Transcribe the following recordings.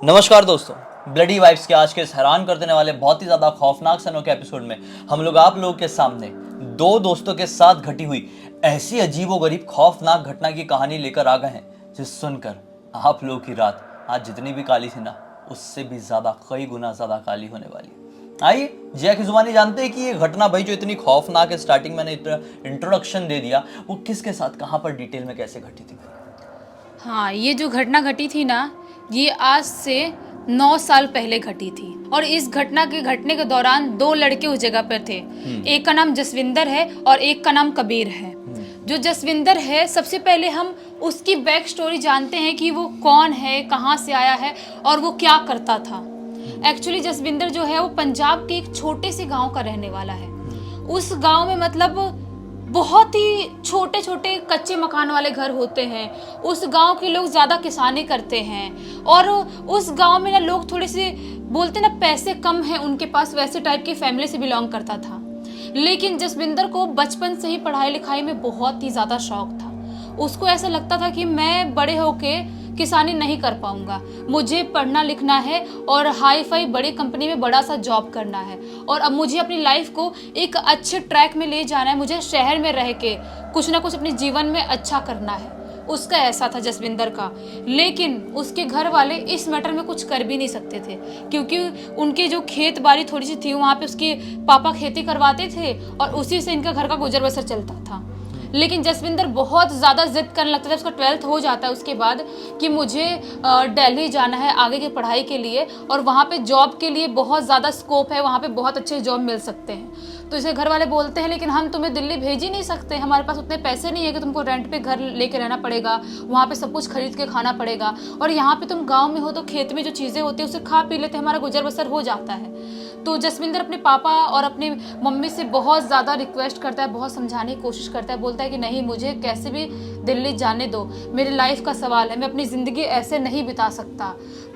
नमस्कार दोस्तों, bloody vibes के आज के इस हैरान कर देने वाले बहुत ही ज्यादा खौफनाक सनों के एपिसोड में हम लोग आप लोगों के सामने दो दोस्तों के साथ घटी हुई ऐसी अजीबोगरीब खौफनाक घटना की कहानी लेकर आ गए हैं, जिस सुनकर आप लोगों की रात आज जितनी भी काली थी ना, उससे भी ज्यादा कई गुना ज्यादा काली होने वाली है। आइए जिया की जुबानी जानते हैं कि ये घटना भाई जो इतनी खौफनाक है, स्टार्टिंग मैंने इंट्रोडक्शन दे दिया, वो किसके साथ कहाँ पर डिटेल में कैसे घटी थी। हाँ, ये जो घटना घटी थी ना, ये आज से 9 साल पहले घटी थी। और इस घटना के घटने के दौरान दो लड़के उस जगह पर थे। एक का नाम जसविंदर है और एक का नाम कबीर है। जो जसविंदर है, सबसे पहले हम उसकी बैक स्टोरी जानते हैं कि वो कौन है, कहाँ से आया है और वो क्या करता था। एक्चुअली जसविंदर जो है वो पंजाब के एक छोटे से गांव का रहने वाला है। उस गांव में मतलब बहुत ही छोटे छोटे कच्चे मकान वाले घर होते हैं। उस गांव के लोग ज़्यादा किसानी करते हैं और उस गांव में ना लोग थोड़े से बोलते ना पैसे कम हैं उनके पास, वैसे टाइप की फैमिली से बिलोंग करता था। लेकिन जसविंदर को बचपन से ही पढ़ाई लिखाई में बहुत ही ज़्यादा शौक था। उसको ऐसा लगता था कि मैं बड़े होके किसानी नहीं कर पाऊंगा, मुझे पढ़ना लिखना है और हाई फाई बड़ी कंपनी में बड़ा सा जॉब करना है और अब मुझे अपनी लाइफ को एक अच्छे ट्रैक में ले जाना है। मुझे शहर में रह के कुछ ना कुछ अपने जीवन में अच्छा करना है, उसका ऐसा था जसविंदर का। लेकिन उसके घर वाले इस मैटर में कुछ कर भी नहीं सकते थे, क्योंकि उनके जो खेत बाड़ी थोड़ी सी थी, वहाँ पे उसके पापा खेती करवाते थे और उसी से इनका घर का गुजर बसर चलता था। लेकिन जसविंदर बहुत ज़्यादा जिद करने लगता था। उसका 12th हो जाता है उसके बाद कि मुझे दिल्ली जाना है आगे की पढ़ाई के लिए और वहाँ पे जॉब के लिए बहुत ज़्यादा स्कोप है, वहाँ पे बहुत अच्छे जॉब मिल सकते हैं। तो इसे घर वाले बोलते हैं लेकिन हम तुम्हें दिल्ली भेज ही नहीं सकते, हमारे पास उतने पैसे नहीं है कि तुमको रेंट पे घर लेके रहना पड़ेगा, वहाँ पे सब कुछ खरीद के खाना पड़ेगा और यहाँ पे तुम गाँव में हो तो खेत में जो चीज़ें होती है उसे खा पी लेते, हमारा गुजर बसर हो जाता है। तो जसविंदर अपने पापा और अपनी मम्मी से बहुत ज़्यादा रिक्वेस्ट करता है, बहुत समझाने की कोशिश करता है, बोलता है कि नहीं, मुझे कैसे भी दिल्ली जाने दो, मेरी लाइफ का सवाल है, मैं अपनी ज़िंदगी ऐसे नहीं बिता सकता।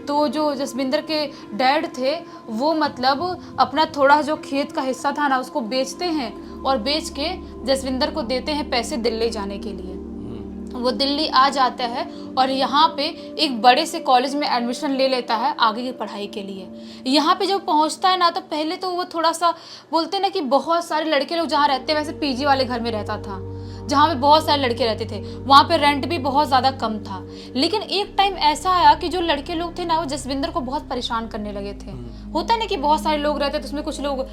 तो जो जसविंदर के डैड थे वो मतलब अपना थोड़ा जो खेत का हिस्सा था ना उसको बेचते हैं और बेच के जसविंदर को देते हैं पैसे दिल्ली जाने के लिए। वो दिल्ली आ जाता है और यहाँ पे एक बड़े से कॉलेज में एडमिशन ले लेता है आगे की पढ़ाई के लिए। यहाँ पे जब पहुँचता है ना, तो पहले तो वो थोड़ा सा बोलते ना कि बहुत सारे लड़के लोग जहाँ रहते हैं, वैसे पीजी वाले घर में रहता था जहाँ पे बहुत सारे लड़के रहते थे, वहाँ पे रेंट भी बहुत ज़्यादा कम था। लेकिन एक टाइम ऐसा आया कि जो लड़के लोग थे ना, वो जसविंदर को बहुत परेशान करने लगे थे। होता है ना कि बहुत सारे लोग रहते हैं तो उसमें कुछ लोग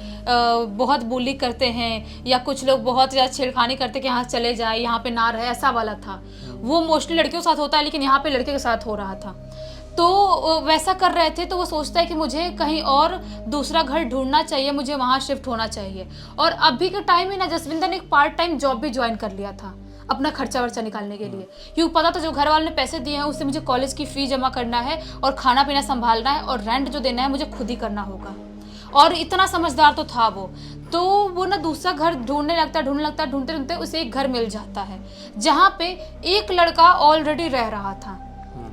बहुत बुली करते हैं या कुछ लोग बहुत ज़्यादा छेड़खानी करते कि हाँ चले जाए, यहाँ पे ना रहे, ऐसा वाला था। वो मोस्टली लड़कियों के साथ होता है, लेकिन यहाँ पे लड़के के साथ हो रहा था। तो वैसा कर रहे थे तो वो सोचता है कि मुझे कहीं और दूसरा घर ढूंढना चाहिए, मुझे वहाँ शिफ्ट होना चाहिए। और अभी के टाइम में ना जसविंदर ने एक पार्ट टाइम जॉब भी ज्वाइन कर लिया था अपना खर्चा वर्चा निकालने के लिए, क्योंकि पता था जो घर वाले ने पैसे दिए हैं उससे मुझे कॉलेज की फीस जमा करना है और खाना पीना संभालना है और रेंट जो देना है मुझे खुद ही करना होगा। और इतना समझदार तो था वो ना दूसरा घर ढूंढने लगता, ढूंढते ढूंढते उसे एक घर मिल जाता है जहाँ पे एक लड़का ऑलरेडी रह रहा था।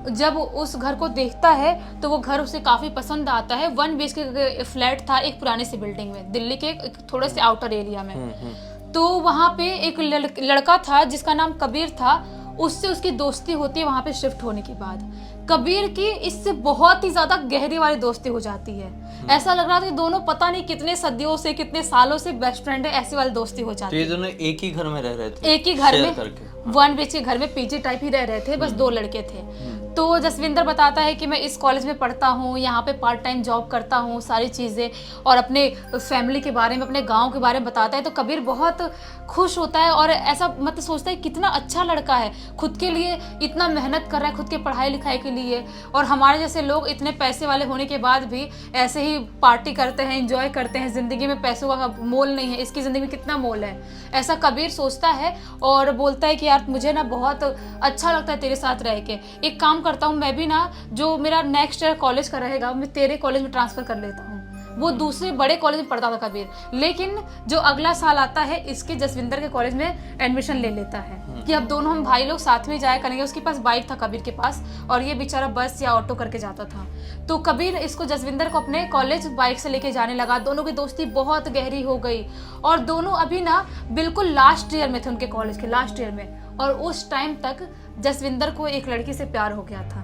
जब उस घर को देखता है तो वो घर उसे काफ़ी पसंद आता है। 1 BHK फ्लैट था एक पुरानी सी बिल्डिंग में, दिल्ली के थोड़े से आउटर एरिया में। तो वहाँ पे एक लड़का था जिसका नाम कबीर था, उससे उसकी दोस्ती होती है वहाँ पे शिफ्ट होने के बाद। कबीर की इससे बहुत ही ज़्यादा गहरी वाली दोस्ती हो जाती है। ऐसा लग रहा था कि दोनों पता नहीं कितने सदियों से, कितने सालों से बेस्ट फ्रेंड है, ऐसी वाली दोस्ती हो जाती है। तो ये दोनों एक ही घर में रह रहे थे, एक ही घर में 1 BHK घर में पीजी टाइप ही रह रहे थे, बस 2 लड़के थे। तो जसविंदर बताता है कि मैं इस कॉलेज में पढ़ता हूँ, यहाँ पे पार्ट टाइम जॉब करता हूँ, सारी चीज़ें, और अपने फैमिली के बारे में, अपने गांव के बारे में बताता है। तो कबीर बहुत खुश होता है और ऐसा मतलब सोचता है कितना अच्छा लड़का है, खुद के लिए इतना मेहनत कर रहा है, खुद के पढ़ाई लिखाई के लिए। और हमारे जैसे लोग इतने पैसे वाले होने के बाद भी ऐसे ही पार्टी करते हैं, एंजॉय करते हैं, ज़िंदगी में पैसों का मोल नहीं है, इसकी ज़िंदगी में कितना मोल है, ऐसा कबीर सोचता है। और बोलता है कि यार मुझे ना बहुत अच्छा लगता है तेरे साथ रह के, एक काम करता हूँ मैं भी ना, जो मेरा नेक्स्ट ईयर कॉलेज का रहेगा मैं तेरे कॉलेज में ट्रांसफ़र कर लेता हूँ। वो दूसरे बड़े कॉलेज में पढ़ता था कबीर, लेकिन जो अगला साल आता है इसके जसविंदर के कॉलेज में एडमिशन ले लेता है कि अब दोनों हम भाई लोग साथ में जाया करेंगे। उसके पास बाइक था कबीर के पास और ये बेचारा बस या ऑटो करके जाता था। तो कबीर इसको जसविंदर को अपने कॉलेज बाइक से लेके जाने लगा। दोनों की दोस्ती बहुत गहरी हो गई और दोनों अभी ना बिल्कुल लास्ट ईयर में थे, उनके कॉलेज के लास्ट ईयर में। और उस टाइम तक जसविंदर को एक लड़की से प्यार हो गया था।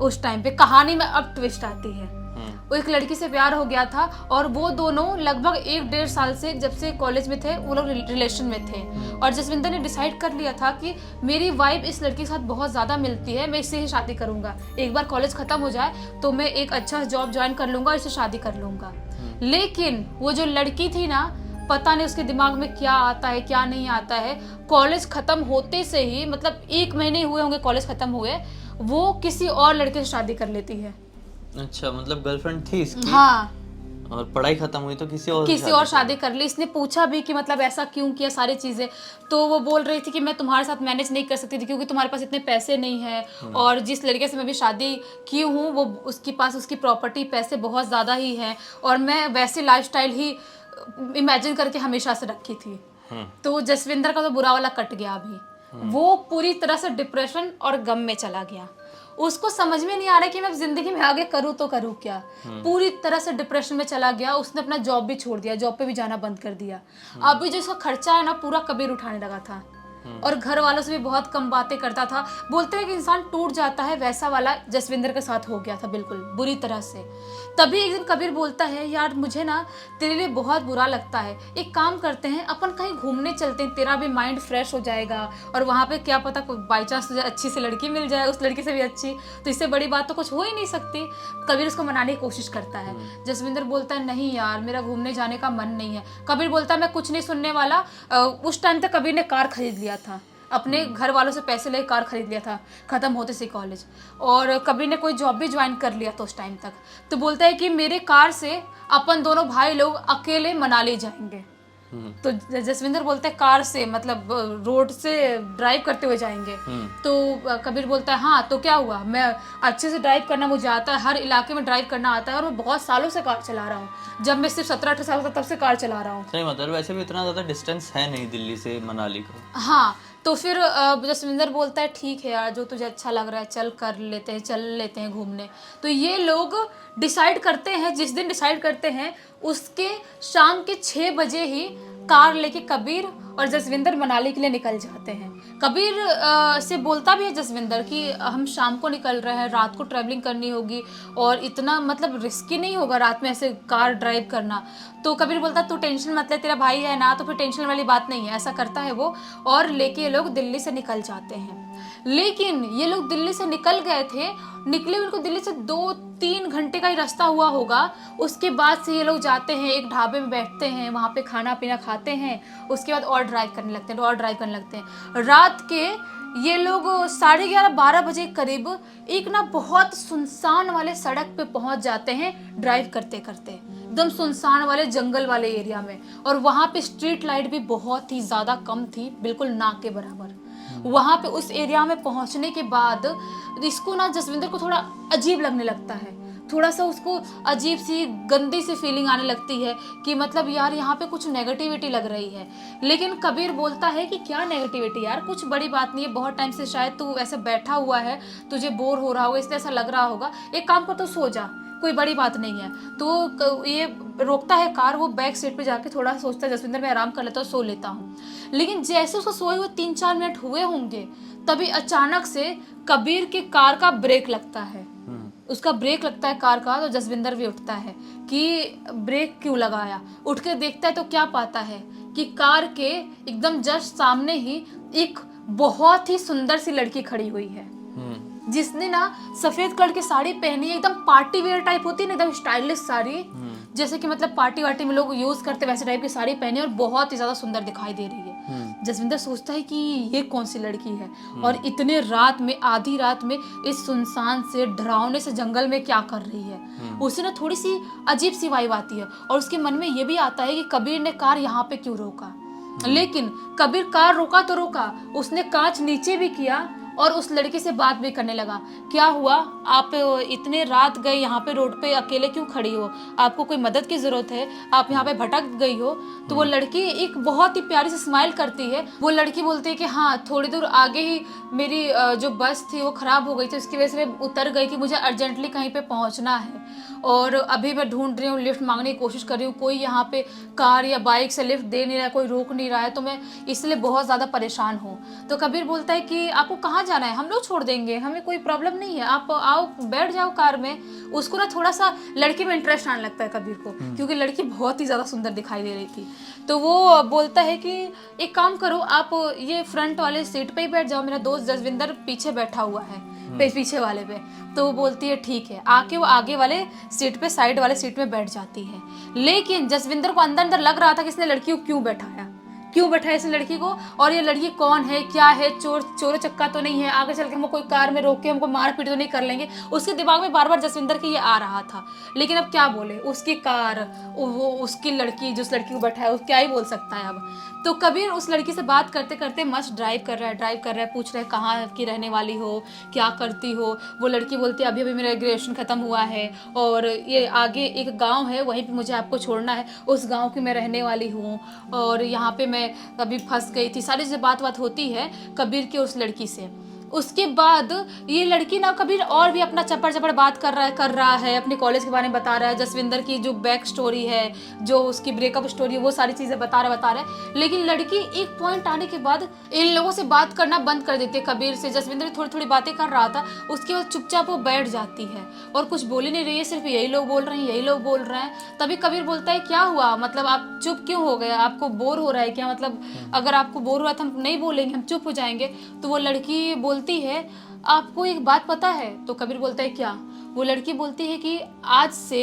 उस टाइम पे कहानी में अब ट्विस्ट आती है। वो एक लड़की से प्यार हो गया था और वो दोनों लगभग 1-1.5 साल से, जब से कॉलेज में थे वो लोग रिलेशन में थे। और जसविंदर ने डिसाइड कर लिया था कि मेरी वाइब इस लड़की के साथ बहुत ज़्यादा मिलती है, मैं इससे ही शादी करूंगा। एक बार कॉलेज खत्म हो जाए तो मैं एक अच्छा जॉब ज्वाइन कर लूंगा और इससे शादी कर लूंगा। लेकिन वो जो लड़की थी ना, पता नहीं उसके दिमाग में क्या आता है क्या नहीं आता है। कॉलेज खत्म होते से ही, मतलब 1 महीने हुए होंगे कॉलेज खत्म हुए, वो किसी और लड़के से शादी कर लेती है। अच्छा, मतलब गर्लफ्रेंड थी इसकी। हाँ, और पढ़ाई खत्म हुई तो किसी और शादी कर ली। इसने पूछा भी कि मतलब ऐसा क्यों किया, सारी चीजें। तो वो बोल रही थी कि मैं तुम्हारे साथ मैनेज नहीं कर सकती थी क्योंकि तुम्हारे पास इतने पैसे नहीं है, और जिस लड़के से मैं भी शादी की हूँ वो उसके पास उसकी प्रॉपर्टी पैसे बहुत ज्यादा ही है, और मैं वैसे लाइफस्टाइल ही इमेजिन करके हमेशा से रखी थी। तो जसविंदर का तो बुरा वाला कट गया अभी। वो पूरी तरह से डिप्रेशन और गम में चला गया। उसको समझ में नहीं आ रहा कि मैं जिंदगी में आगे करूँ तो करूँ क्या। पूरी तरह से डिप्रेशन में चला गया। उसने अपना जॉब भी छोड़ दिया, जॉब पे भी जाना बंद कर दिया। अभी जो इसका खर्चा है ना, पूरा कबीर उठाने लगा था, और घर वालों से भी बहुत कम बातें करता था। बोलते हैं कि इंसान टूट जाता है, वैसा वाला जसविंदर के साथ हो गया था, बिल्कुल बुरी तरह से। तभी एक दिन कबीर बोलता है, यार मुझे ना तेरे लिए बहुत बुरा लगता है, एक काम करते हैं अपन कहीं घूमने चलते हैं, तेरा भी माइंड फ्रेश हो जाएगा, और वहाँ पे क्या पता बाई चांस तुझे अच्छी सी लड़की मिल जाए, उस लड़की से भी अच्छी, तो इससे बड़ी बात तो कुछ हो ही नहीं सकती। कबीर उसको मनाने की कोशिश करता है। जसविंदर बोलता है, नहीं यार मेरा घूमने जाने का मन नहीं है। कबीर बोलता है, मैं कुछ नहीं सुनने वाला। उस टाइम तक कबीर ने कार खरीद लिया था, अपने घर वालों से पैसे लेकर कार खरीद लिया था खत्म होते से कॉलेज, और कबीर ने कोई जॉब भी ज्वाइन कर लिया था उस टाइम तक। तो बोलता है कि मेरे कार से अपन दोनों भाई लोग अकेले मनाली जाएंगे। तो जसविंदर बोलता है, कार से मतलब रोड से ड्राइव करते हुए जाएंगे। तो कबीर बोलता है, हाँ तो क्या हुआ, मैं अच्छे से ड्राइव करना मुझे आता है, हर इलाके में ड्राइव करना आता है, और मैं बहुत सालों से कार चला रहा हूँ। जब मैं सिर्फ 17-18 साल का तब से कार चला रहा हूँ। सही मतलब, वैसे भी इतना ज्यादा डिस्टेंस है नहीं दिल्ली से मनाली का। हाँ, तो फिर जसविंदर बोलता है, ठीक है यार जो तुझे अच्छा लग रहा है चल कर लेते हैं, चल लेते हैं घूमने। तो ये लोग डिसाइड करते हैं, जिस दिन डिसाइड करते हैं उसके शाम के 6 बजे ही कार लेके कबीर और जसविंदर मनाली के लिए निकल जाते हैं। कबीर से बोलता भी है जसविंदर कि हम शाम को निकल रहे हैं, रात को ट्रैवलिंग करनी होगी, और इतना मतलब रिस्की नहीं होगा रात में ऐसे कार ड्राइव करना। तो कबीर बोलता, तू टेंशन मत ले, तेरा भाई है ना, तो फिर टेंशन वाली बात नहीं है। ऐसा करता है वो, और लेके ये लोग दिल्ली से निकल जाते हैं। लेकिन ये लोग दिल्ली से निकल गए थे, निकले उनको दिल्ली से 2-3 घंटे का ही रास्ता हुआ होगा। उसके बाद से ये लोग जाते हैं, एक ढाबे में बैठते हैं, वहाँ पे खाना पीना खाते हैं, उसके बाद और ड्राइव करने लगते हैं। रात के ये लोग 11:30-12 बजे करीब एक ना बहुत सुनसान वाले सड़क पे पहुंच जाते हैं, ड्राइव करते करते एकदम सुनसान वाले जंगल वाले एरिया में। और वहाँ पे स्ट्रीट लाइट भी बहुत ही ज़्यादा कम थी, बिल्कुल नाक के बराबर। वहाँ पे उस एरिया में पहुँचने के बाद इसको ना जसविंदर को थोड़ा अजीब लगने लगता है, थोड़ा सा उसको अजीब सी गंदी सी फीलिंग आने लगती है कि मतलब यार यहाँ पे कुछ नेगेटिविटी लग रही है। लेकिन कबीर बोलता है कि क्या नेगेटिविटी यार, कुछ बड़ी बात नहीं है, बहुत टाइम से शायद तू ऐसे बैठा हुआ है, तुझे बोर हो रहा होगा इसलिए ऐसा लग रहा होगा, एक काम कर तो सो जा, कोई बड़ी बात नहीं है। तो ये रोकता है कार, वो बैक सीट पे जाके थोड़ा सोचता है, जसविंदर मैं आराम कर लेता हूँ, सो लेता हूँ। लेकिन जैसे उसको सोए हुए 3-4 मिनट हुए होंगे, तभी अचानक से कबीर के कार का ब्रेक लगता है। उसका ब्रेक लगता है कार का, तो जसविंदर भी उठता है कि ब्रेक क्यों लगाया। उठ के देखता है तो क्या पाता है कि कार के एकदम जस्ट सामने ही एक बहुत ही सुंदर सी लड़की खड़ी हुई है, जिसने ना सफेद कलर की साड़ी पहनी है, एकदम पार्टी वेयर टाइप होती है ना, एकदम स्टाइलिश साड़ी, जैसे कि मतलब पार्टी वार्टी में लोग यूज करते वैसे टाइप की साड़ी पहनी, और बहुत ही ज्यादा सुंदर दिखाई दे रही है। जसविंदर सोचता है कि ये कौन सी लड़की है, और इतने रात में, आधी रात में, इस सुनसान से डरावने से जंगल में क्या कर रही है। उसे ना थोड़ी सी अजीब सी वाइब आती है, और उसके मन में ये भी आता है कि कबीर ने कार यहाँ पे क्यों रोका। लेकिन कबीर कार रोका तो रोका, उसने कांच नीचे भी किया और उस लड़की से बात भी करने लगा। क्या हुआ, आप इतने रात गए यहाँ पे, रोड पे अकेले क्यों खड़ी हो, आपको कोई मदद की जरूरत है, आप यहाँ पे भटक गई हो। तो वो लड़की एक बहुत ही प्यारी सी स्माइल करती है। वो लड़की बोलती है कि हाँ, थोड़ी दूर आगे ही मेरी जो बस थी वो खराब हो गई थी, उसकी वजह से मैं उतर गई थी, मुझे अर्जेंटली कहीं पे पहुँचना है, और अभी मैं ढूंढ रही हूँ, लिफ्ट मांगने की कोशिश कर रही हूँ, कोई यहाँ पे कार या बाइक से लिफ्ट दे नहीं रहा है, कोई रोक नहीं रहा है, तो मैं इसलिए बहुत ज़्यादा परेशान हूँ। तो कबीर बोलता है कि आपको कहाँ कहाँ जाना है, हम लोग छोड़ देंगे, हमें कोई प्रॉब्लम नहीं है, आप आओ बैठ जाओ कार में। उसको ना थोड़ा सा लड़की में इंटरेस्ट आने लगता है कबीर को, क्योंकि लड़की बहुत ही ज़्यादा सुंदर दिखाई दे रही थी। तो वो बोलता है कि एक काम करो, आप ये फ्रंट वाले सीट पे ही बैठ जाओ, मेरा दोस्त जसविंदर पीछे बैठा हुआ है पीछे वाले पे। तो वो बोलती है ठीक है, आके वो आगे वाले सीट पे, साइड वाले सीट में बैठ जाती है। लेकिन जसविंदर को अंदर अंदर लग रहा था कि इसने लड़की को क्यों बैठाया इस लड़की को, और ये लड़की कौन है, क्या है, चोर चक्का तो नहीं है, आगे चल के हमको कोई कार में रोक के हमको मार पीट तो नहीं कर लेंगे। उसके दिमाग में बार बार जसविंदर के ये आ रहा था। लेकिन अब क्या बोले, उसकी कार, वो उसकी लड़की, जिस लड़की को बैठा है, क्या ही बोल सकता है अब। तो कबीर उस लड़की से बात करते करते मस्त ड्राइव कर रहा है, पूछ रहा है कहाँ की रहने वाली हो, क्या करती हो। वो लड़की बोलती है अभी अभी मेरा ग्रेजुएशन खत्म हुआ है और ये आगे एक गांव है, वहीं पे मुझे आपको छोड़ना है, उस गांव की मैं रहने वाली हूँ और यहाँ पे मैं अभी फंस गई थी। सारी जो बात होती है कबीर की उस लड़की से। उसके बाद ये लड़की ना कबीर और भी अपना चपड़ बात कर रहा है, अपने कॉलेज के बारे में बता रहा है, जसविंदर की जो बैक स्टोरी है, जो उसकी ब्रेकअप स्टोरी है, वो सारी चीजें बता रहा है। लेकिन लड़की एक पॉइंट आने के बाद इन लोगों से बात करना बंद कर देती है कबीर से। जसविंदर थोड़ी बातें कर रहा था, उसके बाद चुपचाप वो बैठ जाती है और कुछ बोल ही नहीं रही है, सिर्फ यही लोग बोल रहे हैं। तभी कबीर बोलता है क्या हुआ, मतलब आप चुप क्यों हो गए, आपको बोर हो रहा है क्या, मतलब अगर आपको बोर हो रहा है तो हम नहीं बोलेंगे, हम चुप हो जाएंगे। तो वो लड़की बोलती है आपको एक बात पता है। तो कबीर बोलता है क्या। वो लड़की बोलती है कि आज से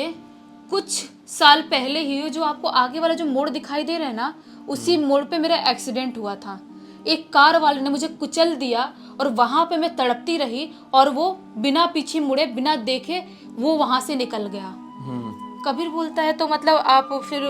कुछ साल पहले ही जो आपको आगे वाला जो मोड़ दिखाई दे रहा है ना, उसी मोड़ पे मेरा एक्सीडेंट हुआ था। एक कार वाले ने मुझे कुचल दिया और वहां पे मैं तड़पती रही और वो बिना पीछे मुड़े, बिना देखे वो वहां से निकल गया। कबीर बोलता है तो मतलब आप फिर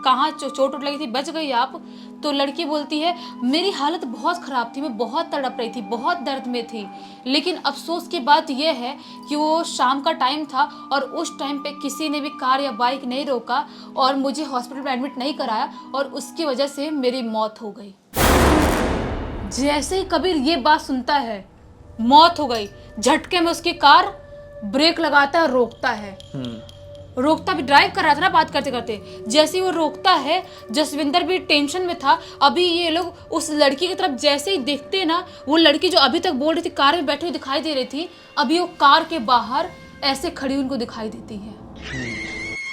कहाँ चोट लगी थी, बच गई आप। तो लड़की बोलती है मेरी हालत बहुत ख़राब थी, मैं बहुत तड़प रही थी, बहुत दर्द में थी। लेकिन अफसोस की बात यह है कि वो शाम का टाइम था और उस टाइम पे किसी ने भी कार या बाइक नहीं रोका और मुझे हॉस्पिटल में एडमिट नहीं कराया और उसकी वजह से मेरी मौत हो गई। जैसे ही कबीर ये बात सुनता है, मौत हो गई, झटके में उसकी कार ब्रेक लगाता है और रोकता भी, ड्राइव कर रहा था ना बात करते करते। जैसे ही वो रोकता है, जसविंदर भी टेंशन में था। अभी ये लोग उस लड़की की तरफ जैसे ही देखते हैं ना, वो लड़की जो अभी तक बोल रही थी, कार में बैठी हुई दिखाई दे रही थी, अभी वो कार के बाहर ऐसे खड़ी उनको दिखाई देती है।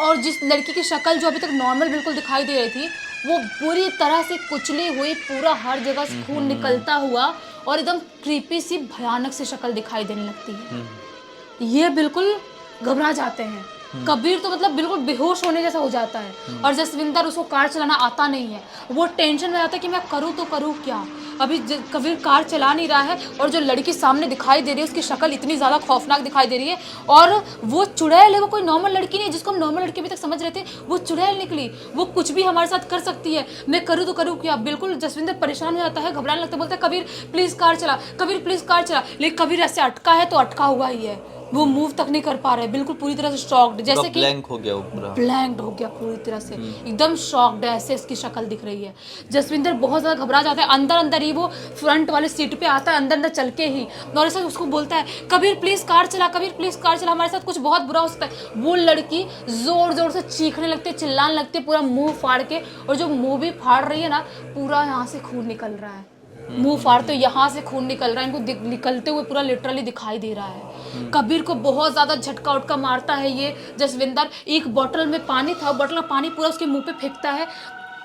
और जिस लड़की की शक्ल जो अभी तक नॉर्मल बिल्कुल दिखाई दे रही थी, वो बुरी तरह से कुचली हुई, पूरा हर जगह से खून निकलता हुआ और एकदम क्रीपी सी भयानक सी शक्ल दिखाई देने लगती है। ये बिल्कुल घबरा जाते हैं। कबीर तो मतलब बिल्कुल बेहोश होने जैसा हो जाता है और जसविंदर, उसको कार चलाना आता नहीं है। वो टेंशन में आता है कि मैं करूँ तो करूँ क्या। अभी कबीर कार चला नहीं रहा है और जो लड़की सामने दिखाई दे रही है, उसकी शक्ल इतनी ज़्यादा खौफनाक दिखाई दे रही है और वो चुड़ैल है, वो कोई नॉर्मल लड़की नहीं है जिसको हम नॉर्मल लड़की अभी तक समझ रहे थे। वो चुड़ैल निकली, वो कुछ भी हमारे साथ कर सकती है, मैं करूँ तो करूँ क्या। बिल्कुल जसविंदर परेशान हो जाता है, घबराने लगता है, बोलता है कबीर प्लीज़ कार चला, कबीर प्लीज़ कार चला। लेकिन कबीर ऐसे अटका है तो अटका हुआ ही है, वो मूव तक नहीं कर पा रहे, बिल्कुल पूरी तरह से शॉक्ड, जैसे कि ब्लैंक हो गया पूरी तरह से, एकदम शॉक्ड है, ऐसे इसकी शक्ल दिख रही है। जसविंदर बहुत ज्यादा घबरा जाता है, अंदर ही वो फ्रंट वाले सीट पे आता है, अंदर चल के ही, और ऐसा उसको बोलता है कबीर प्लीज कार चला, कबीर प्लीज कार चला, हमारे साथ कुछ बहुत बुरा हो सकता है। वो लड़की जोर से चीखने लगती है, चिल्लाने लगती है, पूरा मुंह फाड़ के, और जो मुंह भी फाड़ रही है ना, पूरा यहाँ से खून निकल रहा है, मुंह फाड़ते यहाँ से खून निकल रहा है, इनको निकलते हुए पूरा लिटरली दिखाई दे रहा है। कबीर को बहुत ज्यादा झटका उटका मारता है ये जसविंदर। एक बोतल में पानी था, बोतल का पानी पूरा उसके मुंह पे फेंकता है।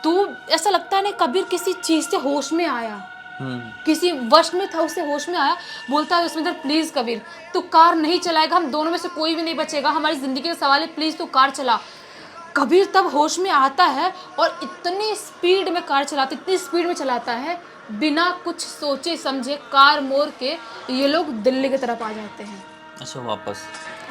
तो ऐसा लगता है ना कबीर किसी चीज से होश में आया, किसी वश में था, उससे होश में आया। बोलता है जसविंदर प्लीज कबीर तू कार नहीं चलाएगा, हम दोनों में से कोई भी नहीं बचेगा, हमारी जिंदगी का सवाल है, प्लीज तू कार चला। कबीर तब होश में आता है और इतनी स्पीड में कार चलाता, इतनी स्पीड में चलाता है, बिना कुछ सोचे समझे कार मोड़ के ये लोग दिल्ली की तरफ आ जाते हैं। अच्छा,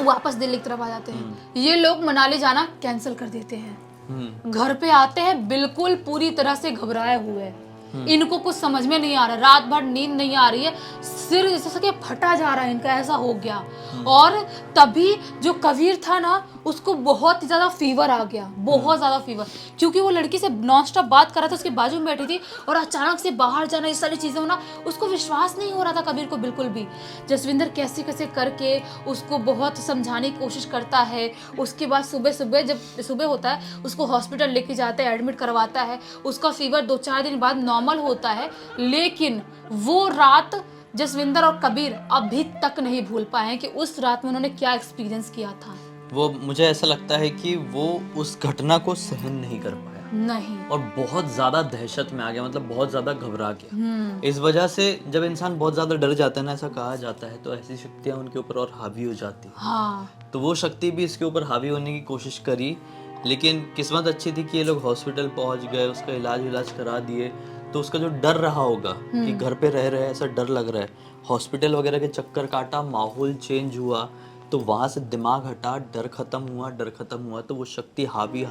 वापस दिल्ली की तरफ आ जाते हैं। ये लोग मनाली जाना कैंसिल कर देते हैं। घर पे आते हैं बिल्कुल पूरी तरह से घबराए हुए, इनको कुछ समझ में नहीं आ रहा, रात भर नींद नहीं आ रही है, सिर जैसे कि फटा जा रहा है इनका, ऐसा हो गया। और तभी जो कबीर था ना, उसको बहुत ज्यादा फीवर आ गया, बहुत ज्यादा फीवर, क्योंकि वो लड़की से नॉन स्टॉप बात कर रहा था, उसके बाजू में बैठी थी, और अचानक से बाहर जाना, ये सारी चीजें होना, उसको विश्वास नहीं हो रहा था कबीर को बिल्कुल भी। जसविंदर कैसे कैसे करके उसको बहुत समझाने की कोशिश करता है। उसके बाद सुबह जब सुबह होता है, उसको हॉस्पिटल लेके जाता है, एडमिट करवाता है। उसका फीवर 2-4 दिन बाद नॉर्मल होता है, लेकिन वो रात जसविंदर और कबीर अभी तक नहीं भूल पाए हैं कि उस रात में उन्होंने क्या एक्सपीरियंस किया था। वो मुझे ऐसा लगता है कि वो उस घटना को सहन नहीं कर पाया नहीं। और बहुत ज्यादा दहशत में आ गया, मतलब बहुत ज्यादा घबरा गया। इस वजह से जब इंसान बहुत ज्यादा डर जाता है ना, ऐसा कहा जाता है, तो ऐसी शक्तियां उनके ऊपर और हावी हो जाती है। हाँ। तो वो शक्ति भी इसके ऊपर हावी होने की कोशिश करी, लेकिन किस्मत अच्छी थी कि ये लोग हॉस्पिटल पहुंच गए, उसका इलाज करा दिए। तो उसका जो डर रहा होगा कि घर पे रह रहे हैं, ऐसा डर लग रहा है, हॉस्पिटल वगैरह के चक्कर काटा, माहौल चेंज हुआ, तो वहां से दिमाग हटा, डर खत्म हुआ, तो वो शक्ति हावी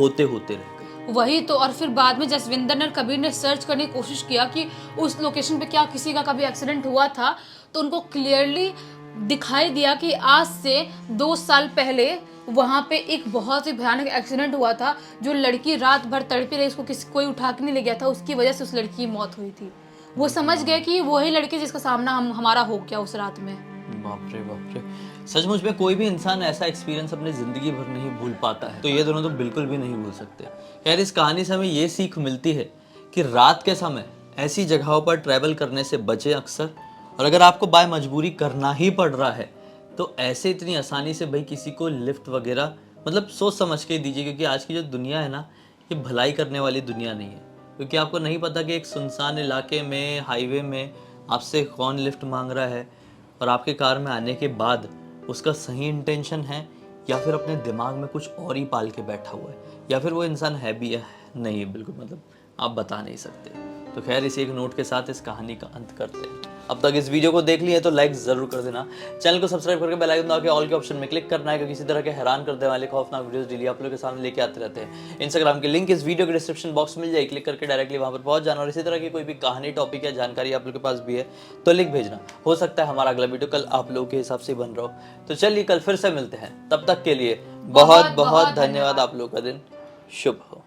होते होते रह गई। वही तो। और फिर बाद में जसविंदर ने और कबीर ने सर्च करने की कोशिश किया कि उस लोकेशन पे क्या किसी का कभी एक्सीडेंट हुआ था, तो उनको क्लियरली दिखाई दिया कि आज से 2 साल पहले वहाँ पे एक बहुत ही भयानक एक्सीडेंट हुआ था। जो लड़की रात भर तड़पी रही, उसको कोई उठा के नहीं ले गया था, उसकी वजह से उस लड़की की मौत हुई थी। वो समझ गए कि वही लड़की जिसका सामना हमारा हो गया उस रात में। बाप रे, सचमुच में कोई भी इंसान ऐसा एक्सपीरियंस अपनी जिंदगी भर नहीं भूल पाता है, तो ये दोनों तो बिल्कुल भी नहीं भूल सकते। यार इस कहानी से हमें ये सीख मिलती है कि रात के समय ऐसी जगहों पर ट्रैवल करने से बचें अक्सर, और अगर आपको बाय मजबूरी करना ही पड़ रहा है तो ऐसे इतनी आसानी से भाई किसी को लिफ्ट वगैरह मतलब सोच समझ के दीजिए, क्योंकि आज की जो दुनिया है ना, ये भलाई करने वाली दुनिया नहीं है। क्योंकि आपको नहीं पता कि एक सुनसान इलाके में, हाईवे में आपसे कौन लिफ्ट मांग रहा है, और आपके कार में आने के बाद उसका सही इंटेंशन है या फिर अपने दिमाग में कुछ और ही पाल के बैठा हुआ है, या फिर वो इंसान है भी या नहीं है, बिल्कुल मतलब आप बता नहीं सकते। तो खैर इसी एक नोट के साथ इस कहानी का अंत करते हैं। अब तक इस वीडियो को देख लिया है तो लाइक जरूर कर देना, चैनल को सब्सक्राइब करके बेल आइकन दबा के ऑल के ऑप्शन में क्लिक करना है, क्योंकि इसी तरह के हैरान कर देने वाले खौफनाक वीडियोस डेली आप लोगों के सामने लेके आते रहते हैं। इंस्टाग्राम की लिंक इस वीडियो के डिस्क्रिप्शन बॉक्स में मिल जाएगी, क्लिक करके डायरेक्टली वहां पर पहुंच जाना। और इसी तरह की कोई भी कहानी, टॉपिक या जानकारी आप लोगों के पास भी है तो लिंक भेजना, हो सकता है हमारा अगला वीडियो कल आप लोगों के हिसाब से बन रहा हो। तो चलिए कल फिर से मिलते हैं, तब तक के लिए बहुत बहुत धन्यवाद। आप लोगों का दिन शुभ हो।